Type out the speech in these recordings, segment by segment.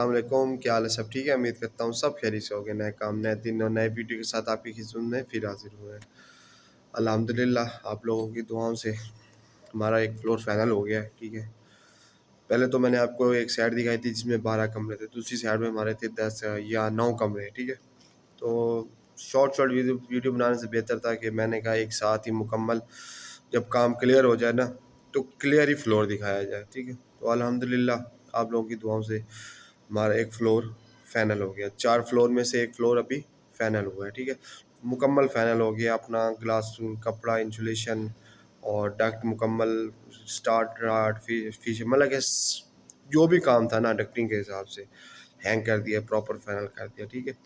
अस्सलामुअलैकुम, क्या हाल है? सब ठीक है? उम्मीद करता हूँ सब खैरियत से होंगे। नए काम, नए दिन और नए वीडियो के साथ आपकी खिदमत में फिर हाजिर हुए हैं। अल्हम्दुलिल्लाह आप लोगों की दुआओं से हमारा एक फ्लोर फाइनल हो गया है, ठीक है। पहले तो मैंने आपको एक साइड दिखाई थी जिसमें 12 कमरे थे, दूसरी साइड में हमारे थे 10 या 9 कमरे, ठीक है। तो शॉर्ट वीडियो बनाने से बेहतर था कि मैंने कहा एक साथ ही मुकम्मल जब काम क्लियर हो जाए ना, तो क्लियर ही फ्लोर दिखाया जाए, ठीक है। तो अल्हम्दुलिल्लाह आप लोगों की दुआओं से हमारा एक फ्लोर फाइनल हो गया। 4 फ्लोर में से एक फ्लोर अभी फाइनल हुआ है, ठीक है। मुकम्मल फाइनल हो गया अपना ग्लास कपड़ा इंसुलेशन और डक्ट मुकम्मल स्टार्ट राट फिश मतलब कि जो भी काम था ना डक्टिंग के हिसाब से हैंग कर दिया, प्रॉपर फाइनल कर दिया, ठीक है।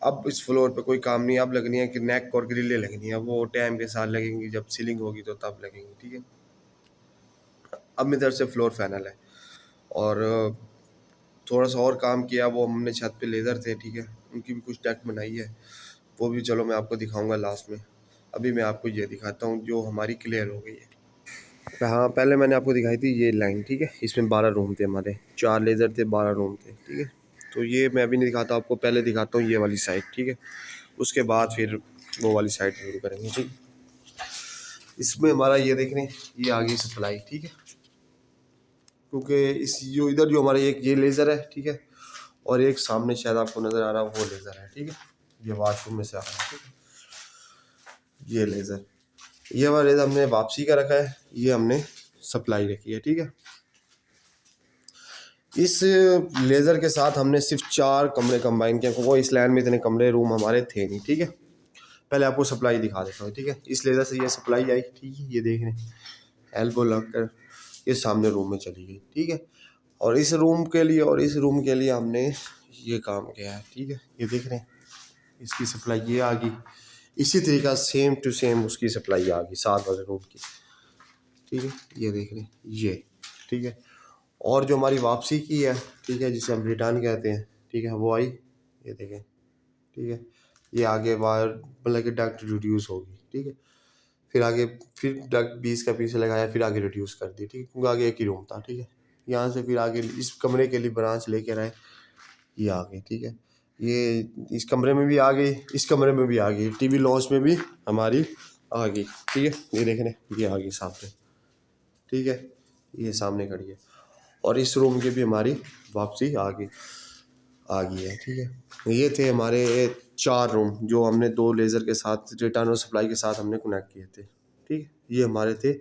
अब इस फ्लोर पे कोई काम नहीं, अब लगनी है कि नेक और ग्रिलें लगनी है, वो टाइम के साथ लगेंगी, जब सीलिंग होगी तो तब लगेंगी, ठीक है। अब मेरी तरफ से फ्लोर फाइनल है और थोड़ा सा और काम किया, वो हमने छत पे लेज़र थे, ठीक है, उनकी भी कुछ डक्ट बनाई है, वो भी चलो मैं आपको दिखाऊंगा लास्ट में। अभी मैं आपको ये दिखाता हूँ जो हमारी क्लियर हो गई है। हाँ, पहले मैंने आपको दिखाई थी ये लाइन, ठीक है। इसमें 12 रूम थे हमारे, 4 लेज़र थे, 12 रूम थे, ठीक है। तो ये मैं अभी नहीं दिखाता आपको, पहले दिखाता हूँ ये वाली साइड, ठीक है। उसके बाद फिर वो वाली साइड शुरू करेंगे, ठीक। इसमें हमारा ये देख रहे हैं, ये आगे सप्लाई, ठीक है, क्योंकि इस जो इधर जो हमारा एक ये लेज़र है, ठीक है, और एक सामने शायद आपको नज़र आ रहा है वो लेज़र है, ठीक है। ये वाशरूम में से आ रहा है, ठीक है। ये लेज़र, ये वाला लेज़र हमने वापसी का रखा है, ये हमने सप्लाई रखी है, ठीक है। इस लेज़र के साथ हमने सिर्फ 4 कमरे कंबाइन किए, क्योंकि इस लैंड में इतने कमरे रूम हमारे थे नहीं, ठीक है। पहले आपको सप्लाई दिखा देता हूँ, ठीक है। इस लेज़र से ये सप्लाई आई, ठीक है, ये देख रहे हैं, एल्बो लग कर ये सामने रूम में चली गई, ठीक है। और इस रूम के लिए और इस रूम के लिए हमने ये काम किया है, ठीक है। ये देख रहे हैं, इसकी सप्लाई ये आ गई, इसी तरीका सेम टू सेम उसकी सप्लाई आ गई 7 वाले रूम की, ठीक है। ये देख रहे हैं ये, ठीक है। और जो हमारी वापसी की है, ठीक है, जिसे हम रिटर्न कहते हैं, ठीक है, वो आई, ये देखें, ठीक है। ये आगे वायर मतलब कि डक्ट रिड्यूस होगी, ठीक है। फिर आगे फिर डक्ट 20 का पीस लगाया, फिर आगे रिड्यूस कर दी, ठीक है, क्योंकि आगे एक ही रूम था, ठीक है। यहाँ से फिर आगे इस कमरे के लिए ब्रांच लेकर आए, ये आ गई, ठीक है। ये इस कमरे में भी आ गई, इस कमरे में भी आ गई, टीवी लॉन्च में भी हमारी आ गई, ठीक है। ये देख रहे हैं, ये आ गई सामने, ठीक है, ये सामने खड़ी है। और इस रूम की भी हमारी वापसी आ गई है, ठीक है। ये थे हमारे 4 रूम जो हमने 2 लेज़र के साथ रिटर्न और सप्लाई के साथ हमने कनेक्ट किए थे, ठीक है। ये हमारे थे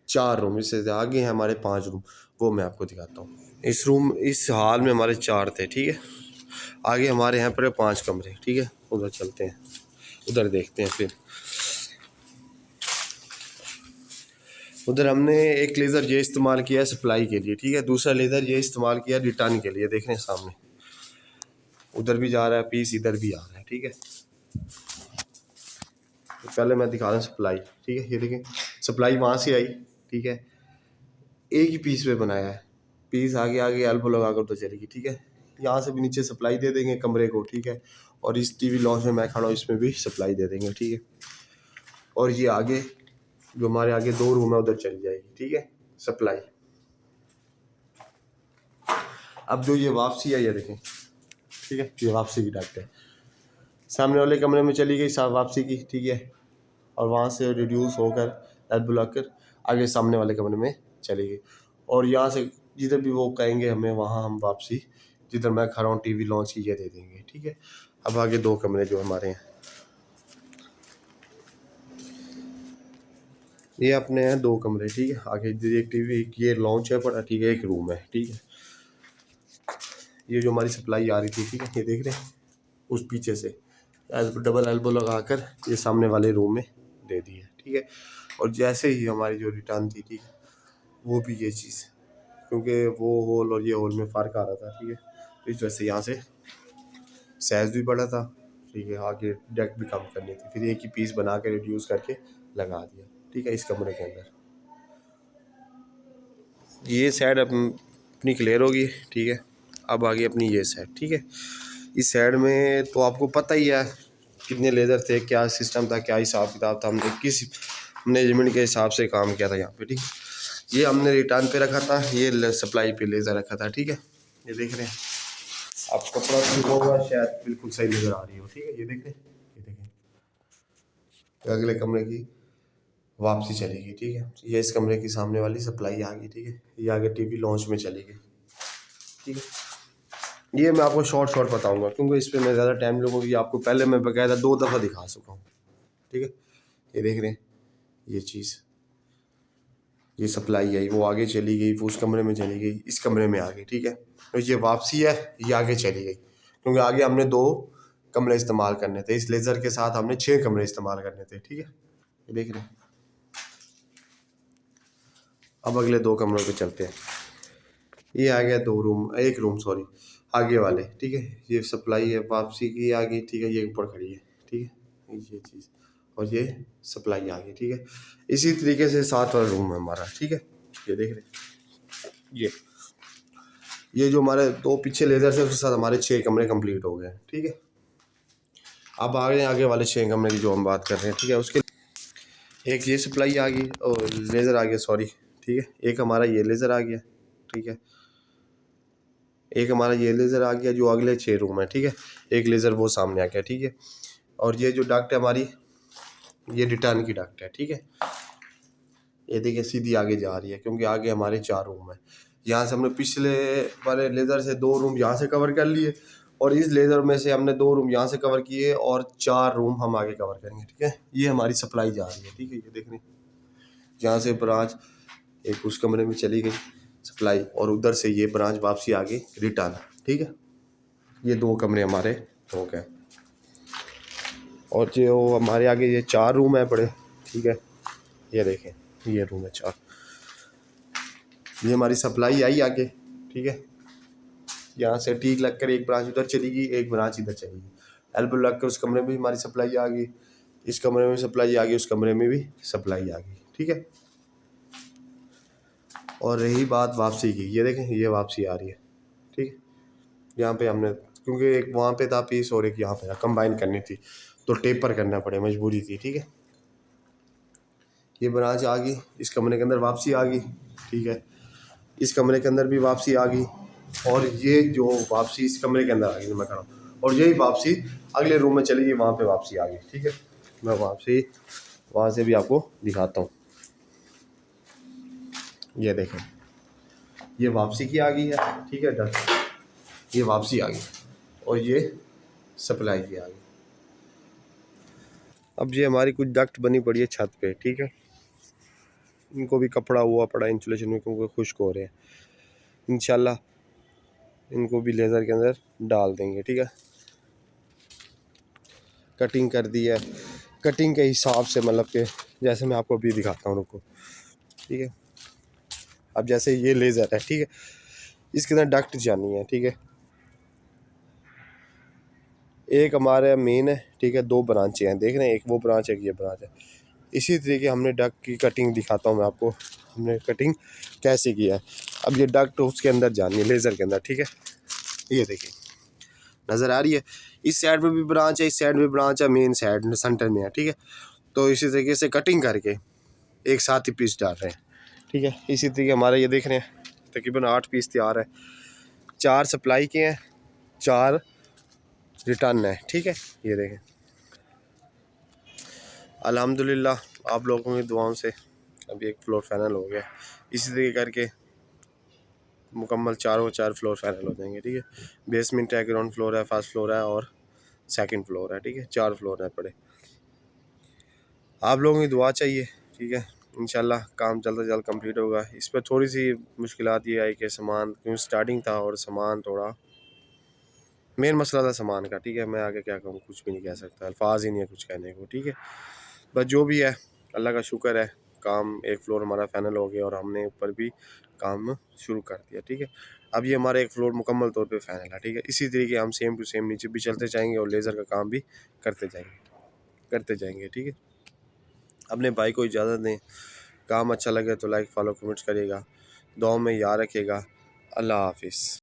4 रूम, इससे आगे हैं हमारे 5 रूम, वो मैं आपको दिखाता हूँ। इस हाल में हमारे 4 थे, ठीक है। आगे हमारे यहाँ पर 5 कमरे, ठीक है। उधर चलते हैं, उधर देखते हैं। फिर उधर हमने एक लेज़र ये इस्तेमाल किया सप्लाई के लिए, ठीक है। दूसरा लेज़र ये इस्तेमाल किया रिटर्न के लिए, देख रहे हैं सामने, उधर भी जा रहा है पीस, इधर भी आ रहा है, ठीक है। तो पहले मैं दिखा रहा हूँ सप्लाई, ठीक है। ये देखें, सप्लाई वहाँ से आई, ठीक है, एक ही पीस पे बनाया है, पीस आगे आगे एल्बो लगा कर तो चलेगी, ठीक है। यहाँ से भी नीचे सप्लाई दे देंगे कमरे को, ठीक है। और इस टीवी लॉन्च में मैं खड़ा हूँ, इसमें भी सप्लाई दे देंगे, ठीक है। और ये आगे जो हमारे आगे 2 रूम है उधर चली जाएगी, ठीक है, सप्लाई। अब जो ये वापसी है, ये देखें, ठीक है, ये वापसी की डक्ट है, सामने वाले कमरे में चली गई साहब वापसी की, ठीक है। और वहाँ से रिड्यूस होकर एल्बो लगाकर आगे सामने वाले कमरे में चली गई। और यहाँ से जिधर भी वो कहेंगे हमें, वहाँ हम वापसी जिधर मैं खड़ा हूँ टीवी लॉन्च की ये दे देंगे, ठीक है। अब आगे 2 कमरे जो हमारे हैं, ये अपने हैं 2 कमरे, ठीक है। आगे एक टीवी, एक ये लॉन्च है पड़ा, ठीक है, एक रूम है, ठीक है। ये जो हमारी सप्लाई आ रही थी, ठीक है, ये देख रहे हैं, उस पीछे से डबल एल्बो लगाकर ये सामने वाले रूम में दे दी है, ठीक है। और जैसे ही हमारी जो रिटर्न थी, ठीक है, वो भी ये चीज़, क्योंकि वो होल और ये होल में फ़र्क आ रहा था, ठीक है, तो इस वजह से यहाँ से साइज़ भी बड़ा था, ठीक है, आगे डेक भी कम करनी थी, फिर एक ही पीस बना के रिड्यूस करके लगा दिया, ठीक है, इस कमरे के अंदर। ये साइड अपनी क्लियर होगी, ठीक है। अब आगे अपनी ये साइड, ठीक है। इस साइड में तो आपको पता ही है कितने लेज़र थे, क्या सिस्टम था, क्या हिसाब किताब था, हमने किस मैनेजमेंट के हिसाब से काम किया था यहाँ पे, ठीक है। ये हमने रिटर्न पे रखा था, ये सप्लाई पे लेज़र रखा था, ठीक है। ये देख रहे हैं आप, कपड़ा सूखा हुआ शायद बिल्कुल सही नज़र आ रही हो, ठीक है। ये देख रहे हैं, ये देखें अगले कमरे की वापसी चलेगी, ठीक है। ये इस कमरे की सामने वाली सप्लाई आ गई, ठीक है। ये आगे टीवी लॉन्च में चली गई, ठीक है। ये मैं आपको शॉर्ट शॉर्ट बताऊंगा क्योंकि इस पर मैं ज़्यादा टाइम लूँगा। आपको पहले मैं बकायदा 2 दफ़ा दिखा चुका हूँ, ठीक है। ये देख रहे हैं ये चीज़, ये सप्लाई आई, वो आगे चली गई, वो उस कमरे में चली गई, इस कमरे में आ गई, ठीक है। तो ये वापसी है, ये आगे चली गई क्योंकि आगे हमने 2 कमरे इस्तेमाल करने थे। इस लेज़र के साथ हमने 6 कमरे इस्तेमाल करने थे, ठीक है। ये देख रहे हैं। अब अगले 2 कमरों पे चलते हैं। ये आ गया 2 रूम, 1 रूम सॉरी, आगे वाले, ठीक है। ये सप्लाई है वापसी की आ गई, ठीक है। ये ऊपर खड़ी है, ठीक है, ये चीज़, और ये सप्लाई आ गई, ठीक है। इसी तरीके से 7 वाला रूम है हमारा, ठीक है। ये देख रहे हैं, ये जो हमारे 2 पीछे लेज़र है उसके साथ हमारे 6 कमरे कंप्लीट हो गए, ठीक है। अब आगे वाले 6 कमरे की जो हम बात कर रहे हैं, ठीक है। उसके एक ये सप्लाई आ गई और लेज़र आ गया सॉरी, ठीक है। एक हमारा ये लेज़र आ गया, ठीक है। एक हमारा ये लेज़र आ गया जो अगले 6 रूम है, ठीक है। एक लेज़र वो सामने आ गया, ठीक है। और ये जो डक्ट है हमारी, ये रिटर्न की डक्ट है, ठीक है। ये देखिए सीधी आगे जा रही है क्योंकि आगे हमारे 4 रूम है। यहाँ से हमने पिछले वाले लेज़र से 2 रूम यहाँ से कवर कर लिए और इस लेज़र में से हमने 2 रूम यहाँ से कवर किए और 4 रूम हम आगे कवर करेंगे, ठीक है। ये हमारी सप्लाई जा रही है, ठीक है। ये देख रहे हैं यहाँ से ब्रांच एक उस कमरे में चली गई सप्लाई और उधर से ये ब्रांच वापसी आ गई रिटर्न, ठीक है। ये 2 कमरे हमारे हो गए और जो हमारे आगे ये 4 रूम है बड़े, ठीक है। ये देखें ये रूम है 4, ये हमारी सप्लाई आई आगे, ठीक है। यहाँ से टीक लग कर एक ब्रांच उधर चली गई, एक ब्रांच इधर चली गई। एल्बो लग कर उस कमरे में भी हमारी सप्लाई आ गई, इस कमरे में सप्लाई आ गई, उस कमरे में भी सप्लाई आ गई, ठीक है। और रही बात वापसी की, ये देखें ये वापसी आ रही है, ठीक है। यहाँ पे हमने क्योंकि एक वहाँ पे था पीस और एक यहाँ पे था, कंबाइन करनी थी तो टेपर करना पड़े, मजबूरी थी, ठीक है। ये ब्रांच आ गई, इस कमरे के अंदर वापसी आ गई, ठीक है। इस कमरे के अंदर भी वापसी आ गई और ये जो वापसी इस कमरे के अंदर आ गई मैं कह रहा हूँ, और यही वापसी अगले रूम में चली गई, वहाँ पे वापसी आ गई, ठीक है। मैं वापसी वहाँ से भी आपको दिखाता हूँ। ये देखें ये वापसी की आ गई है, ठीक है। डन, ये वापसी आ गई और ये सप्लाई की आ गई। अब ये हमारी कुछ डक्ट बनी पड़ी है छत पे, ठीक है। इनको भी कपड़ा हुआ पड़ा इंसुलेशन में क्योंकि खुश्क हो रहे हैं। इंशाल्लाह इनको भी लेज़र के अंदर डाल देंगे, ठीक है। कटिंग कर दी है, कटिंग के हिसाब से मतलब कि जैसे मैं आपको अभी दिखाता हूँ, रुको, ठीक है। अब जैसे ये लेज़र है, ठीक है, इसके अंदर डक्ट जानी है, ठीक है। एक हमारा मेन है, ठीक है, 2 ब्रांचें हैं, देख रहे हैं, एक वो ब्रांच है, एक ये ब्रांच है। इसी तरीके हमने डक्ट की कटिंग दिखाता हूँ मैं आपको, हमने कटिंग कैसे किया है। अब ये डक्ट उसके अंदर जानी है लेज़र के अंदर, ठीक है। ये देखिए नज़र आ रही है, इस साइड में भी ब्रांच है, इस साइड में ब्रांच है, मेन साइड सेंटर में है, ठीक है। तो इसी तरीके से कटिंग करके एक साथ ही पीस डाल रहे हैं, ठीक है। इसी तरीके हमारे ये देख रहे हैं तकरीबन 8 पीस तैयार है, 4 सप्लाई के हैं, 4 रिटर्न है, ठीक है। ये देखें अल्हम्दुलिल्लाह आप लोगों की दुआओं से अभी एक फ्लोर फाइनल हो गया। इसी तरीके करके मुकम्मल 4 फ्लोर फाइनल हो जाएंगे, ठीक है। बेसमेंट है, ग्राउंड फ्लोर है, फर्स्ट फ्लोर है और सेकंड फ्लोर है, ठीक है। 4 फ्लोर है पड़े। आप लोगों की दुआ चाहिए, ठीक है। इंशाल्लाह काम जल्द से जल्द कंप्लीट होगा। इस पर थोड़ी सी मुश्किलात ये आई कि सामान क्यों स्टार्टिंग था और सामान थोड़ा मेन मसला था सामान का, ठीक है। मैं आगे क्या कहूँ, कुछ भी नहीं कह सकता, अल्फाज ही नहीं है कुछ कहने को, ठीक है। बस जो भी है अल्लाह का शुक्र है, काम एक फ्लोर हमारा फाइनल हो गया और हमने ऊपर भी काम शुरू कर दिया, ठीक है। अब ये हमारा एक फ्लोर मुकम्मल तौर पे फाइनल है, ठीक है। इसी तरीके हम सेम टू सेम नीचे भी चलते जाएंगे और लेज़र का काम भी करते जाएंगे, ठीक है। अपने भाई को इजाज़त दें। काम अच्छा लगे तो लाइक फॉलो कमेंट्स करिएगा, दुआ में याद रखिएगा। अल्लाह हाफिज़।